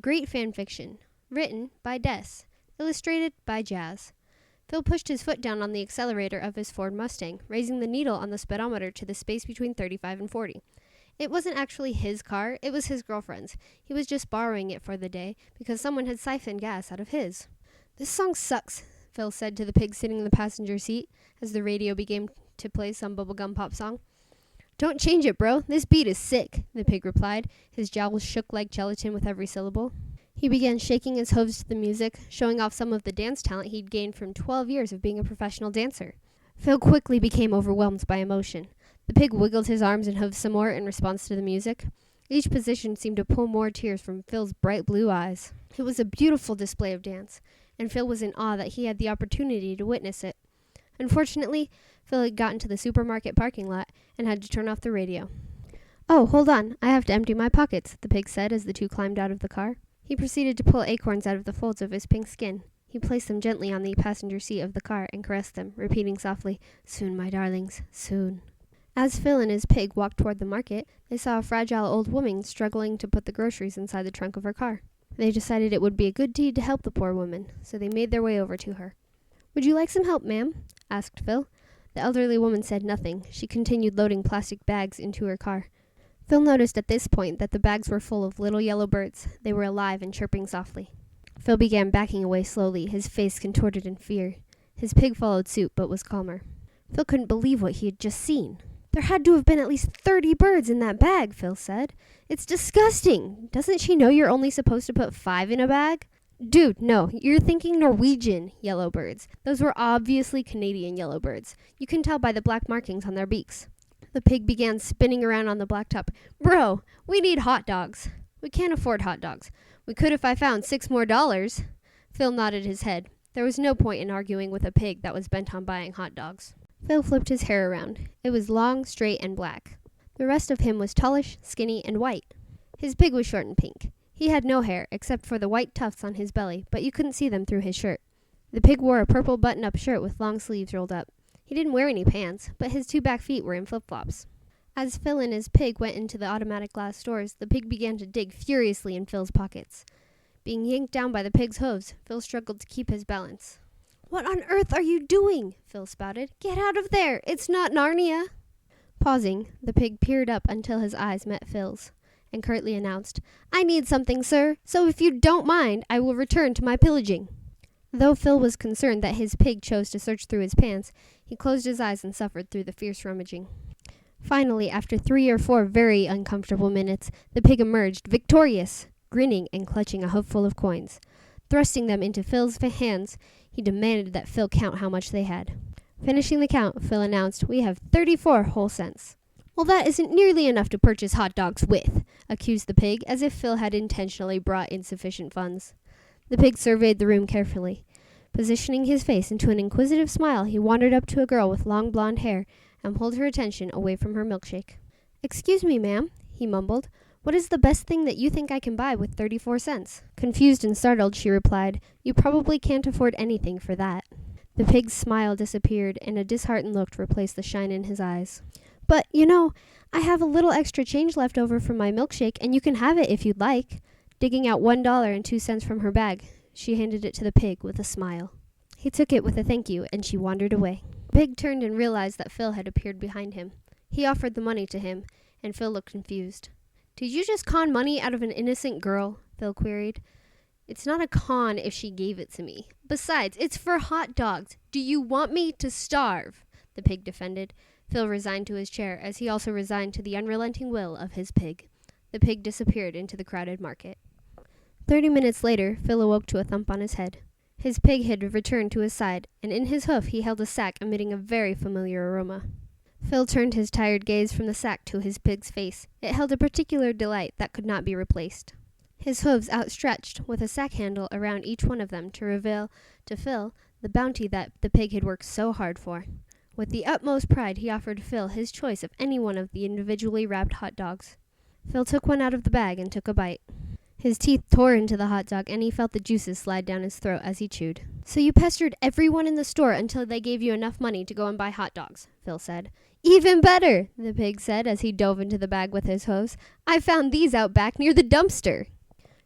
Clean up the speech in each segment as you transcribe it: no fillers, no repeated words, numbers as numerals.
great fanfiction. Written by Des. Illustrated by Jazz. Phil pushed his foot down on the accelerator of his Ford Mustang, raising the needle on the speedometer to the space between 35 and 40. It wasn't actually his car, it was his girlfriend's. He was just borrowing it for the day, because someone had siphoned gas out of his. "This song sucks," Phil said to the pig sitting in the passenger seat, as the radio began to play some bubblegum pop song. "Don't change it, bro. This beat is sick," the pig replied. His jowls shook like gelatin with every syllable. He began shaking his hooves to the music, showing off some of the dance talent he'd gained from 12 years of being a professional dancer. Phil quickly became overwhelmed by emotion. The pig wiggled his arms and hooves some more in response to the music. Each position seemed to pull more tears from Phil's bright blue eyes. It was a beautiful display of dance, and Phil was in awe that he had the opportunity to witness it. Unfortunately, Phil had gotten to the supermarket parking lot and had to turn off the radio. "Oh, hold on, I have to empty my pockets," the pig said as the two climbed out of the car. He proceeded to pull acorns out of the folds of his pink skin. He placed them gently on the passenger seat of the car and caressed them, repeating softly, "Soon, my darlings, soon." As Phil and his pig walked toward the market, they saw a fragile old woman struggling to put the groceries inside the trunk of her car. They decided it would be a good deed to help the poor woman, so they made their way over to her. "Would you like some help, ma'am?" asked Phil. The elderly woman said nothing. She continued loading plastic bags into her car. Phil noticed at this point that the bags were full of little yellow birds. They were alive and chirping softly. Phil began backing away slowly, his face contorted in fear. His pig followed suit, but was calmer. Phil couldn't believe what he had just seen. "There had to have been at least 30 birds in that bag," Phil said. "It's disgusting. Doesn't she know you're only supposed to put 5 in a bag?" "Dude, no, you're thinking Norwegian yellow birds. Those were obviously Canadian yellow birds. You can tell by the black markings on their beaks." The pig began spinning around on the blacktop. "Bro, we need hot dogs." "We can't afford hot dogs." "We could if I found $6 more." Phil nodded his head. There was no point in arguing with a pig that was bent on buying hot dogs. Phil flipped his hair around. It was long, straight, and black. The rest of him was tallish, skinny, and white. His pig was short and pink. He had no hair, except for the white tufts on his belly, but you couldn't see them through his shirt. The pig wore a purple button-up shirt with long sleeves rolled up. He didn't wear any pants, but his 2 back feet were in flip-flops. As Phil and his pig went into the automatic glass doors, the pig began to dig furiously in Phil's pockets. Being yanked down by the pig's hooves, Phil struggled to keep his balance. "What on earth are you doing?" Phil spouted. "Get out of there! It's not Narnia!" Pausing, the pig peered up until his eyes met Phil's, and curtly announced, "I need something, sir, so if you don't mind, I will return to my pillaging." Though Phil was concerned that his pig chose to search through his pants, he closed his eyes and suffered through the fierce rummaging. Finally, after 3 or 4 very uncomfortable minutes, the pig emerged, victorious, grinning and clutching a hoofful of coins. Thrusting them into Phil's hands, he demanded that Phil count how much they had. Finishing the count, Phil announced, "We have 34 whole cents." "Well, that isn't nearly enough to purchase hot dogs with," accused the pig, as if Phil had intentionally brought insufficient funds. The pig surveyed the room carefully. Positioning his face into an inquisitive smile, he wandered up to a girl with long blonde hair and pulled her attention away from her milkshake. "Excuse me, ma'am," he mumbled. "What is the best thing that you think I can buy with 34 cents? Confused and startled, she replied, "You probably can't afford anything for that." The pig's smile disappeared, and a disheartened look replaced the shine in his eyes. "But, I have a little extra change left over from my milkshake, and you can have it if you'd like." Digging out $1.02 from her bag, she handed it to the pig with a smile. He took it with a thank you, and she wandered away. The pig turned and realized that Phil had appeared behind him. He offered the money to him, and Phil looked confused. "Did you just con money out of an innocent girl?" Phil queried. "It's not a con if she gave it to me. Besides, it's for hot dogs. Do you want me to starve?" the pig defended. Phil resigned to his chair, as he also resigned to the unrelenting will of his pig. The pig disappeared into the crowded market. 30 minutes later, Phil awoke to a thump on his head. His pig had returned to his side, and in his hoof he held a sack emitting a very familiar aroma. Phil turned his tired gaze from the sack to his pig's face. It held a particular delight that could not be replaced. His hooves outstretched, with a sack handle around each one of them to reveal to Phil the bounty that the pig had worked so hard for. With the utmost pride, he offered Phil his choice of any one of the individually wrapped hot dogs. Phil took one out of the bag and took a bite. His teeth tore into the hot dog, and he felt the juices slide down his throat as he chewed. "So you pestered everyone in the store until they gave you enough money to go and buy hot dogs," Phil said. "Even better," the pig said as he dove into the bag with his hose. "I found these out back near the dumpster."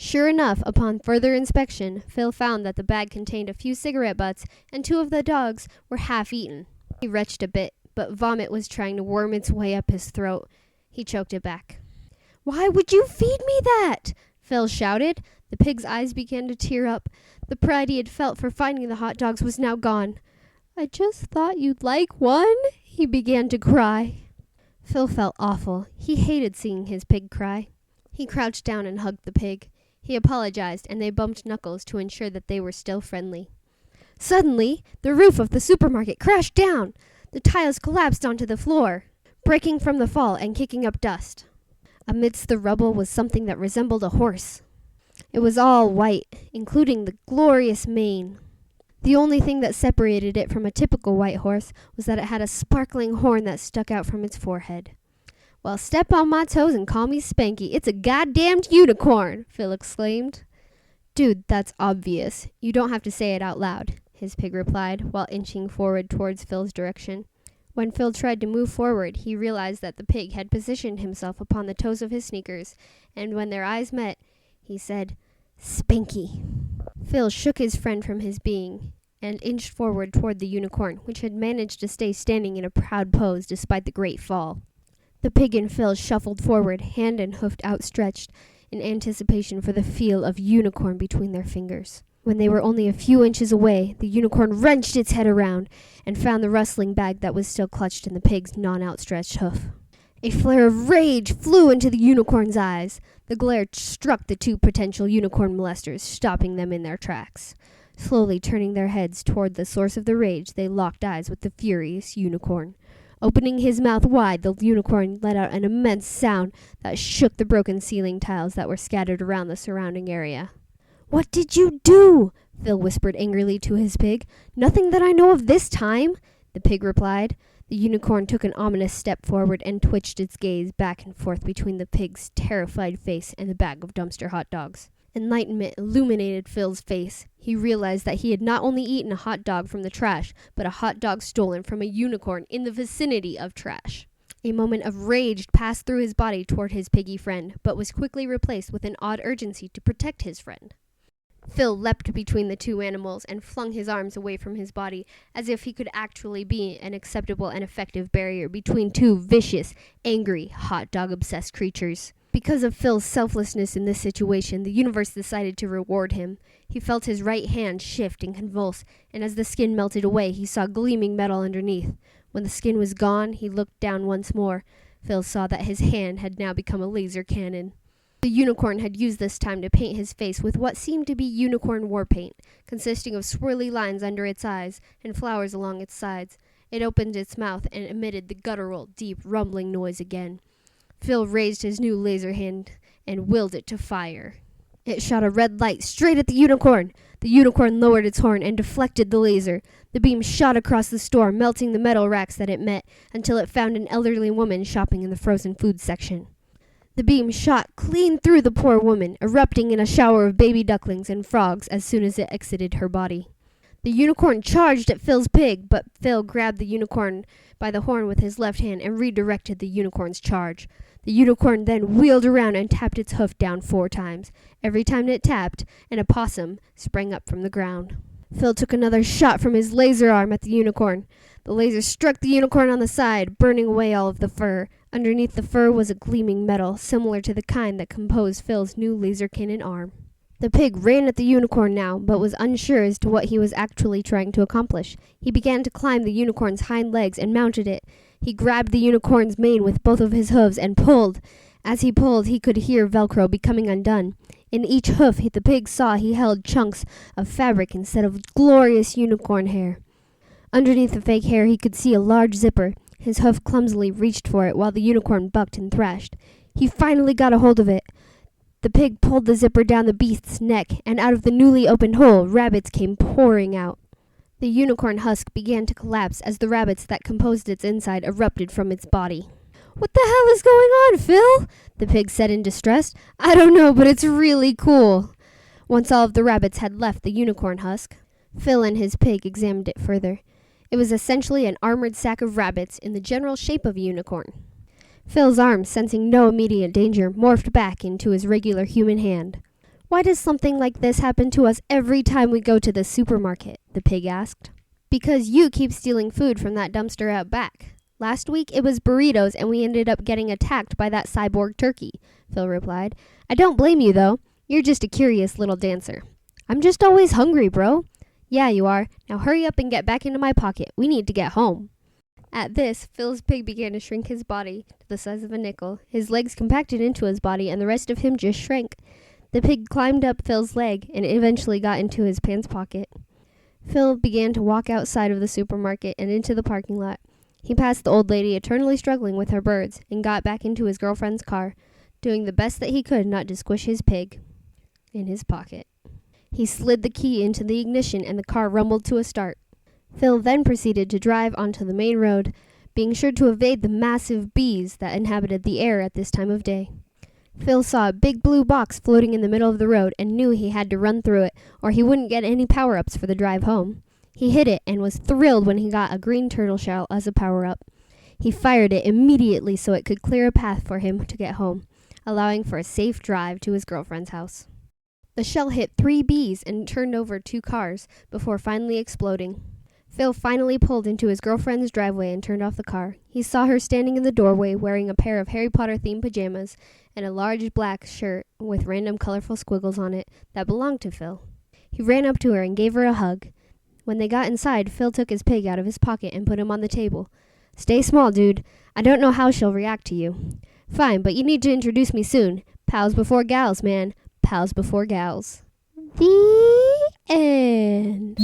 Sure enough, upon further inspection, Phil found that the bag contained a few cigarette butts, and 2 of the dogs were half eaten. He retched a bit, but vomit was trying to worm its way up his throat. He choked it back. "Why would you feed me that?" Phil shouted. The pig's eyes began to tear up. The pride he had felt for finding the hot dogs was now gone. "I just thought you'd like one," he began to cry. Phil felt awful. He hated seeing his pig cry. He crouched down and hugged the pig. He apologized, and they bumped knuckles to ensure that they were still friendly. Suddenly, the roof of the supermarket crashed down. The tiles collapsed onto the floor, breaking from the fall and kicking up dust. Amidst the rubble was something that resembled a horse. It was all white, including the glorious mane. The only thing that separated it from a typical white horse was that it had a sparkling horn that stuck out from its forehead. "Well, step on my toes and call me Spanky. It's a goddamned unicorn!" Phil exclaimed. "Dude, that's obvious. You don't have to say it out loud," his pig replied, while inching forward towards Phil's direction. When Phil tried to move forward, he realized that the pig had positioned himself upon the toes of his sneakers, and when their eyes met, he said, "Spanky." Phil shook his friend from his being and inched forward toward the unicorn, which had managed to stay standing in a proud pose despite the great fall. The pig and Phil shuffled forward, hand and hoof outstretched, in anticipation for the feel of unicorn between their fingers. When they were only a few inches away, the unicorn wrenched its head around and found the rustling bag that was still clutched in the pig's non-outstretched hoof. A flare of rage flew into the unicorn's eyes. The glare struck the 2 potential unicorn molesters, stopping them in their tracks. Slowly turning their heads toward the source of the rage, they locked eyes with the furious unicorn. Opening his mouth wide, the unicorn let out an immense sound that shook the broken ceiling tiles that were scattered around the surrounding area. "What did you do?" Phil whispered angrily to his pig. "Nothing that I know of this time," the pig replied. The unicorn took an ominous step forward and twitched its gaze back and forth between the pig's terrified face and the bag of dumpster hot dogs. Enlightenment illuminated Phil's face. He realized that he had not only eaten a hot dog from the trash, but a hot dog stolen from a unicorn in the vicinity of trash. A moment of rage passed through his body toward his piggy friend, but was quickly replaced with an odd urgency to protect his friend. Phil leapt between the 2 animals and flung his arms away from his body, as if he could actually be an acceptable and effective barrier between 2 vicious, angry, hot dog-obsessed creatures. Because of Phil's selflessness in this situation, the universe decided to reward him. He felt his right hand shift and convulse, and as the skin melted away, he saw gleaming metal underneath. When the skin was gone, he looked down once more. Phil saw that his hand had now become a laser cannon. The unicorn had used this time to paint his face with what seemed to be unicorn war paint, consisting of swirly lines under its eyes and flowers along its sides. It opened its mouth and emitted the guttural, deep, rumbling noise again. Phil raised his new laser hand and willed it to fire. It shot a red light straight at the unicorn. The unicorn lowered its horn and deflected the laser. The beam shot across the store, melting the metal racks that it met, until it found an elderly woman shopping in the frozen food section. The beam shot clean through the poor woman, erupting in a shower of baby ducklings and frogs as soon as it exited her body. The unicorn charged at Phil's pig, but Phil grabbed the unicorn by the horn with his left hand and redirected the unicorn's charge. The unicorn then wheeled around and tapped its hoof down 4 times. Every time it tapped, an opossum sprang up from the ground. Phil took another shot from his laser arm at the unicorn. The laser struck the unicorn on the side, burning away all of the fur. Underneath the fur was a gleaming metal, similar to the kind that composed Phil's new laser cannon arm. The pig ran at the unicorn now, but was unsure as to what he was actually trying to accomplish. He began to climb the unicorn's hind legs and mounted it. He grabbed the unicorn's mane with both of his hooves and pulled. As he pulled, he could hear Velcro becoming undone. In each hoof, the pig saw he held chunks of fabric instead of glorious unicorn hair. Underneath the fake hair, he could see a large zipper. His hoof clumsily reached for it while the unicorn bucked and thrashed. He finally got a hold of it. The pig pulled the zipper down the beast's neck, and out of the newly opened hole, rabbits came pouring out. The unicorn husk began to collapse as the rabbits that composed its inside erupted from its body. "What the hell is going on, Phil?" the pig said in distress. "I don't know, but it's really cool." Once all of the rabbits had left the unicorn husk, Phil and his pig examined it further. It was essentially an armored sack of rabbits in the general shape of a unicorn. Phil's arm, sensing no immediate danger, morphed back into his regular human hand. "Why does something like this happen to us every time we go to the supermarket?" the pig asked. "Because you keep stealing food from that dumpster out back. Last week it was burritos and we ended up getting attacked by that cyborg turkey," Phil replied. "I don't blame you though. You're just a curious little dancer." "I'm just always hungry, bro." "Yeah, you are. Now hurry up and get back into my pocket. We need to get home." At this, Phil's pig began to shrink his body to the size of a nickel. His legs compacted into his body and the rest of him just shrank. The pig climbed up Phil's leg and eventually got into his pants pocket. Phil began to walk outside of the supermarket and into the parking lot. He passed the old lady eternally struggling with her birds and got back into his girlfriend's car, doing the best that he could not to squish his pig in his pocket. He slid the key into the ignition and the car rumbled to a start. Phil then proceeded to drive onto the main road, being sure to evade the massive bees that inhabited the air at this time of day. Phil saw a big blue box floating in the middle of the road and knew he had to run through it or he wouldn't get any power-ups for the drive home. He hit it and was thrilled when he got a green turtle shell as a power-up. He fired it immediately so it could clear a path for him to get home, allowing for a safe drive to his girlfriend's house. The shell hit 3 bees and turned over 2 cars before finally exploding. Phil finally pulled into his girlfriend's driveway and turned off the car. He saw her standing in the doorway wearing a pair of Harry Potter-themed pajamas and a large black shirt with random colorful squiggles on it that belonged to Phil. He ran up to her and gave her a hug. When they got inside, Phil took his pig out of his pocket and put him on the table. "Stay small, dude. I don't know how she'll react to you." "Fine, but you need to introduce me soon. Pals before gals, man. Pals before gals." The end.